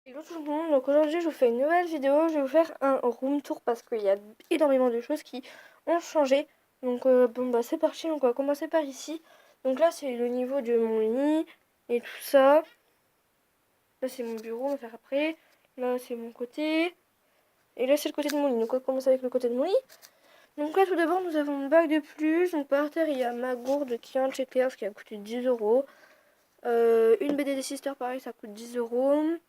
Hello tout le monde, donc aujourd'hui je vous fais une nouvelle vidéo, je vais vous faire un room tour parce qu'il y a énormément de choses qui ont changé. Donc bon bah c'est parti, donc on va commencer par ici. Donc là c'est le niveau de mon lit et tout ça. Là c'est mon bureau, on va faire après. Là c'est mon côté. Et là c'est le côté de mon lit, donc on va commencer avec le côté de mon lit. Donc là tout d'abord nous avons une bague de plus, donc par terre il y a ma gourde qui est un Checkers qui a coûté 10 €. Une BD des Sisters pareil ça coûte 10 €.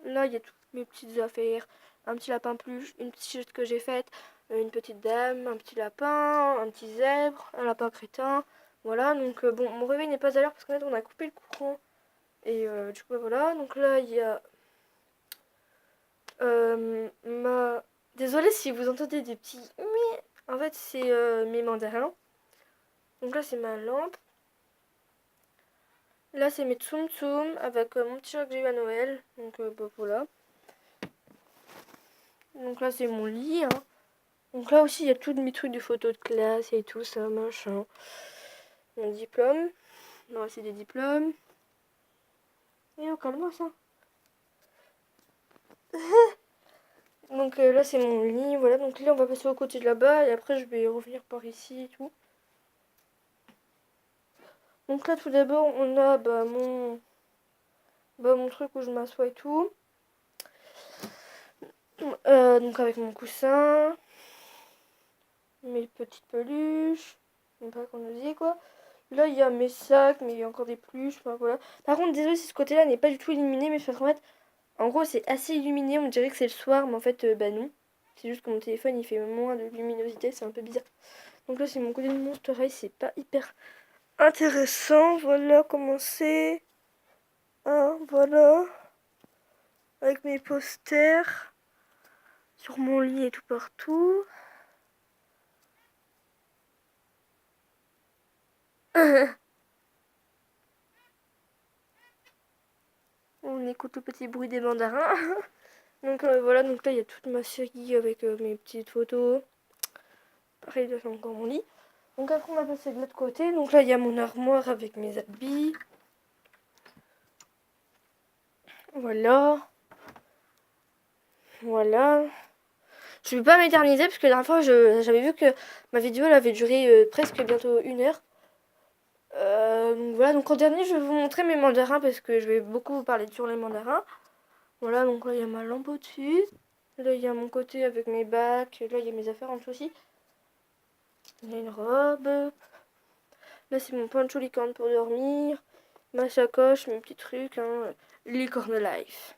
Là, il y a toutes mes petites affaires. Un petit lapin peluche, une petite t-shirt que j'ai faite, une petite dame, un petit lapin, un petit zèbre, un lapin crétin. Voilà, donc bon, mon réveil n'est pas à l'heure parce qu'en fait, on a coupé le courant. Et du coup, voilà. Donc là, il y a ma... Désolée si vous entendez des petits... En fait, c'est mes mandarins. Donc là, c'est ma lampe. Là, c'est mes tsum tsum avec mon petit chat que j'ai eu à Noël. Donc bah, voilà. Donc là, c'est mon lit, hein. Donc là aussi, il y a tous mes trucs de photos de classe et tout ça, machin. Mon diplôme. Là aussi des diplômes. Et oh, calme-moi ça. Donc là, c'est mon lit. Voilà, donc là, on va passer au côté de là-bas. Et après, je vais revenir par ici et tout. Donc là, tout d'abord, on a mon truc où je m'assois et tout. Donc avec mon coussin. Mes petites peluches. Pas qu'on nous dit quoi. Là, il y a mes sacs, mais il y a encore des peluches. Enfin, voilà. Par contre, désolé si ce côté-là n'est pas du tout illuminé, mais parce qu'en fait, en gros, c'est assez illuminé. On dirait que c'est le soir, mais en fait, bah non. C'est juste que mon téléphone, il fait moins de luminosité. C'est un peu bizarre. Donc là, c'est mon côté de Monster High. C'est pas hyper intéressant. Voilà comment c'est. Hein, voilà. Avec mes posters. Sur mon lit et tout partout. On écoute le petit bruit des mandarins. Donc voilà, donc là il y a toute ma série avec mes petites photos. Pareil, là c'est encore mon lit. Donc après on va passer de l'autre côté. Donc là il y a mon armoire avec mes habits. Voilà. Voilà. Je vais pas m'éterniser parce que la dernière fois j'avais vu que ma vidéo elle avait duré presque bientôt 1 heure. Donc voilà, donc en dernier je vais vous montrer mes mandarins parce que je vais beaucoup vous parler sur les mandarins. Voilà, donc là il y a ma lampe au-dessus. Là il y a mon côté avec mes bacs. Là il y a mes affaires en dessous aussi. Il y a une robe. Là, c'est mon poncho licorne pour dormir. Ma sacoche, mes petits trucs, hein. Licorne life.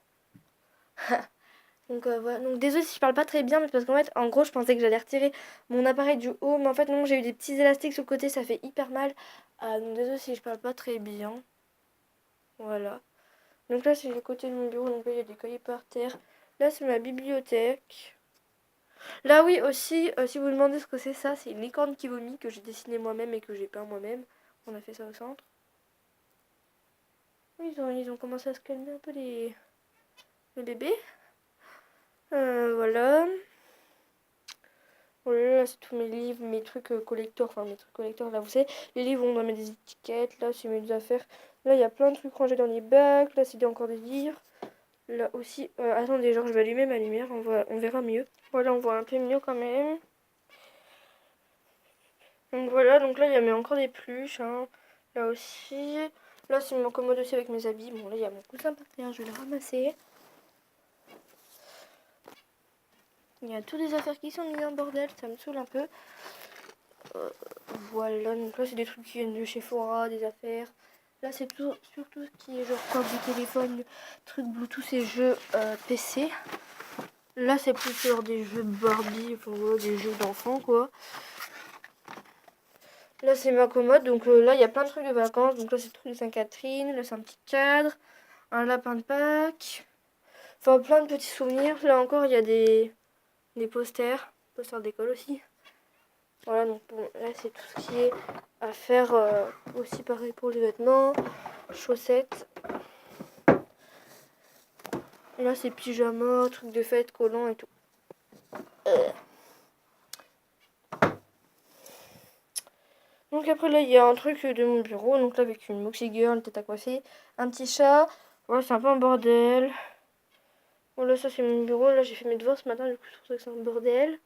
Donc voilà. Donc désolé si je parle pas très bien, mais parce qu'en fait, en gros, je pensais que j'allais retirer mon appareil du haut, mais en fait, non, j'ai eu des petits élastiques sur le côté, ça fait hyper mal. Donc désolé si je parle pas très bien. Voilà. Donc là, c'est le côté de mon bureau, donc là, il y a des cahiers par terre. Là, c'est ma bibliothèque. Là, oui, aussi, si vous vous demandez ce que c'est ça, c'est une licorne qui vomit que j'ai dessiné moi-même et que j'ai peint moi-même. On a fait ça au centre. Ils ont commencé à se calmer un peu les bébés. Voilà. Voilà, là c'est tous mes livres, mes trucs collector, enfin mes trucs collector, là vous savez, les livres où on doit mettre des étiquettes, là c'est mes affaires. Là il y a plein de trucs rangés dans les bacs, là c'est encore des livres. Là aussi, attendez, genre je vais allumer ma lumière, on verra mieux. Voilà, on voit un peu mieux quand même. Donc voilà, donc là il y a encore des peluches, hein. Là aussi. Là c'est mon commode aussi avec mes habits. Bon là il y a mon coussin par terre, je vais le ramasser. Il y a toutes les affaires qui sont mises en bordel, ça me saoule un peu. Voilà, donc là c'est des trucs qui viennent de chez Fora, des affaires. Là c'est tout, surtout ce qui est genre quoi, du téléphone, trucs Bluetooth et jeux PC. Là c'est plus genre des jeux Barbie, enfin voilà, des jeux d'enfants quoi. Là c'est ma commode, donc là il y a plein de trucs de vacances. Donc là c'est le truc de Sainte-Catherine, là c'est un petit cadre, un lapin de Pâques. Enfin plein de petits souvenirs. Là encore il y a des posters d'école aussi. Voilà, donc bon, là c'est tout ce qui est à faire aussi pareil pour les vêtements, chaussettes. Et là c'est pyjama, trucs de fête, collants et tout. Donc après là il y a un truc de mon bureau, donc là avec une Moxie Girl, tête à coiffer, un petit chat. Voilà, c'est un peu un bordel. Voilà, ça c'est mon bureau. Là, j'ai fait mes devoirs ce matin, du coup, c'est pour ça que c'est un bordel.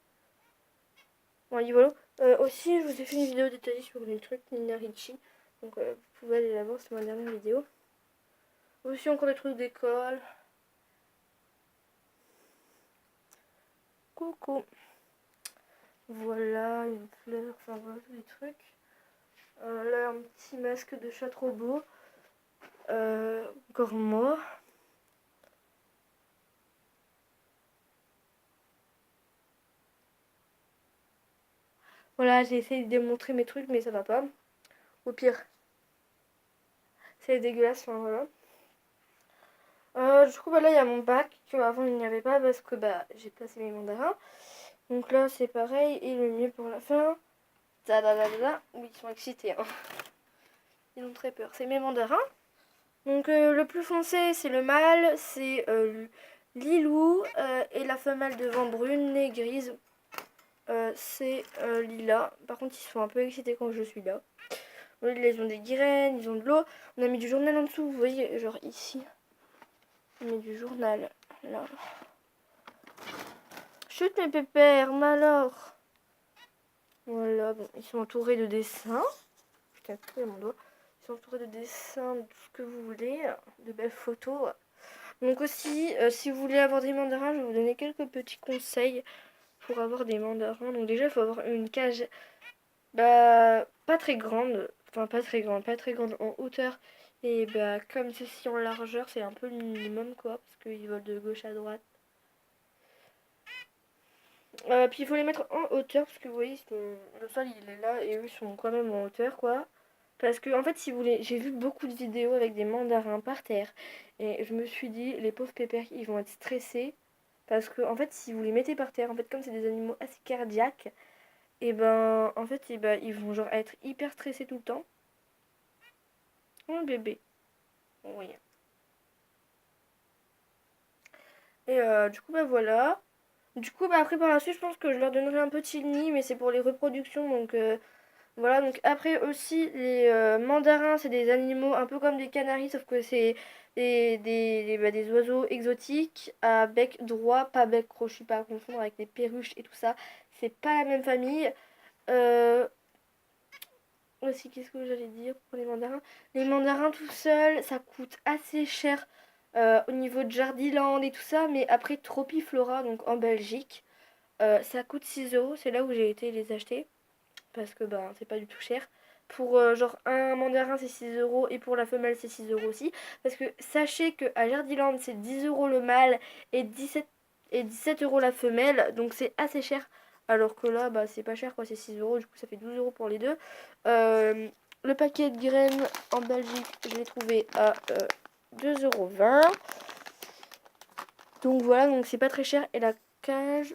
Bon, allez, voilà. Aussi, je vous ai fait une vidéo détaillée sur les trucs Nina Ricci. Donc, vous pouvez aller la voir, c'est ma dernière vidéo. Aussi, encore des trucs d'école. Coucou. Voilà, une fleur, enfin voilà, tous les trucs. Là, un petit masque de chat trop beau. Encore moi. Voilà, j'ai essayé de démontrer mes trucs, mais ça va pas. Au pire, c'est dégueulasse, enfin voilà. Du coup, bah, là, il y a mon bac, qu'avant il n'y avait pas parce que bah, j'ai passé mes mandarins. Donc là, c'est pareil, et le mieux pour la fin. Da, da, da, da, da. Oui, ils sont excités, hein. Ils ont très peur. C'est mes mandarins. Donc le plus foncé, c'est le mâle, c'est Lilou, et la femelle devant brune et grise, c'est Lila. Par contre, ils sont un peu excités quand je suis là. Oui, là, ils ont des graines, ils ont de l'eau. On a mis du journal en dessous, vous voyez, genre ici. On met du journal, là. Chut mes pépères, mais alors. Voilà, bon, ils sont entourés de dessins. Putain, tout mon doigt. Ils sont entourés de dessins, de tout ce que vous voulez, de belles photos. Donc aussi, si vous voulez avoir des mandarins, je vais vous donner quelques petits conseils pour avoir des mandarins. Donc déjà, il faut avoir une cage, bah, pas très grande. Enfin, pas très grande en hauteur. Et bah, comme ceci en largeur, c'est un peu le minimum, quoi, parce qu'ils volent de gauche à droite. Puis il faut les mettre en hauteur, parce que vous voyez, le sol il est là, et eux ils sont quand même en hauteur, quoi. Parce que, en fait, si vous voulez, j'ai vu beaucoup de vidéos avec des mandarins par terre. Et je me suis dit, les pauvres pépères, ils vont être stressés. Parce que, en fait, si vous les mettez par terre, en fait, comme c'est des animaux assez cardiaques, et ben, en fait, et ben, ils vont genre être hyper stressés tout le temps. Oh, bébé. Oui. Et du coup, bah voilà. Du coup, bah après, par la suite, je pense que je leur donnerai un petit nid, mais c'est pour les reproductions, donc voilà. Donc après aussi, les mandarins, c'est des animaux un peu comme des canaris, sauf que c'est des oiseaux exotiques à bec droit, pas bec crochu, pas à confondre avec les perruches et tout ça. C'est pas la même famille. Euh, Aussi, qu'est-ce que j'allais dire pour les mandarins? Les mandarins tout seuls, ça coûte assez cher au niveau de Jardiland et tout ça, mais après Tropiflora, donc en Belgique, ça coûte 6 euros. C'est là où j'ai été les acheter parce que ben c'est pas du tout cher. Pour genre un mandarin c'est 6 euros et pour la femelle c'est 6 euros aussi. Parce que sachez que à Jardiland c'est 10 euros le mâle et 17 euros la femelle, donc c'est assez cher. Alors que là bah c'est pas cher quoi, c'est 6 euros, du coup ça fait 12 euros pour les deux. Euh, le paquet de graines en Belgique je l'ai trouvé à 2,20 €. Donc voilà, donc c'est pas très cher et la cage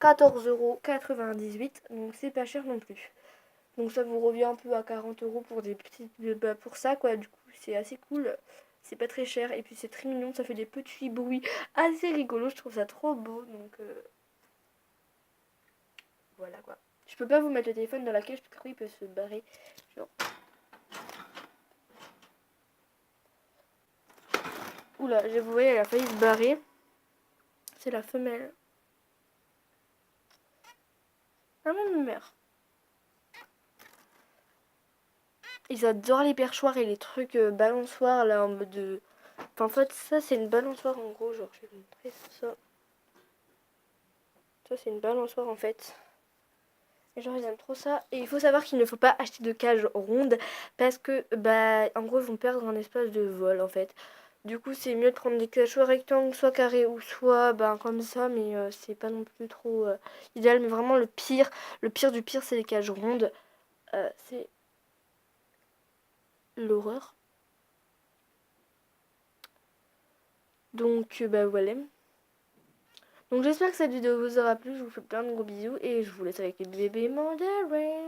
14,98 €, donc c'est pas cher non plus. Donc ça vous revient un peu à 40 € pour des petites, bah, pour ça quoi, du coup c'est assez cool. C'est pas très cher et puis c'est très mignon, ça fait des petits bruits assez rigolos, je trouve ça trop beau, donc voilà quoi. Je peux pas vous mettre le téléphone dans la cage parce qu'il peut se barrer. Genre. Oula, vous voyez, elle a failli se barrer. C'est la femelle. Ah même mère. Ils adorent les perchoirs et les trucs balançoires là en mode de. Enfin, en fait, ça c'est une balançoire en gros, genre je vais vous montrer ça. Ça c'est une balançoire en fait. Et genre ils aiment trop ça. Et il faut savoir qu'il ne faut pas acheter de cage ronde parce que bah en gros ils vont perdre un espace de vol en fait. Du coup c'est mieux de prendre des cages soit rectangles, soit carrés ou soit ben comme ça, mais c'est pas non plus trop idéal. Mais vraiment le pire du pire c'est les cages rondes. C'est l'horreur. Donc bah voilà. Donc j'espère que cette vidéo vous aura plu, je vous fais plein de gros bisous et je vous laisse avec les bébés mandarins.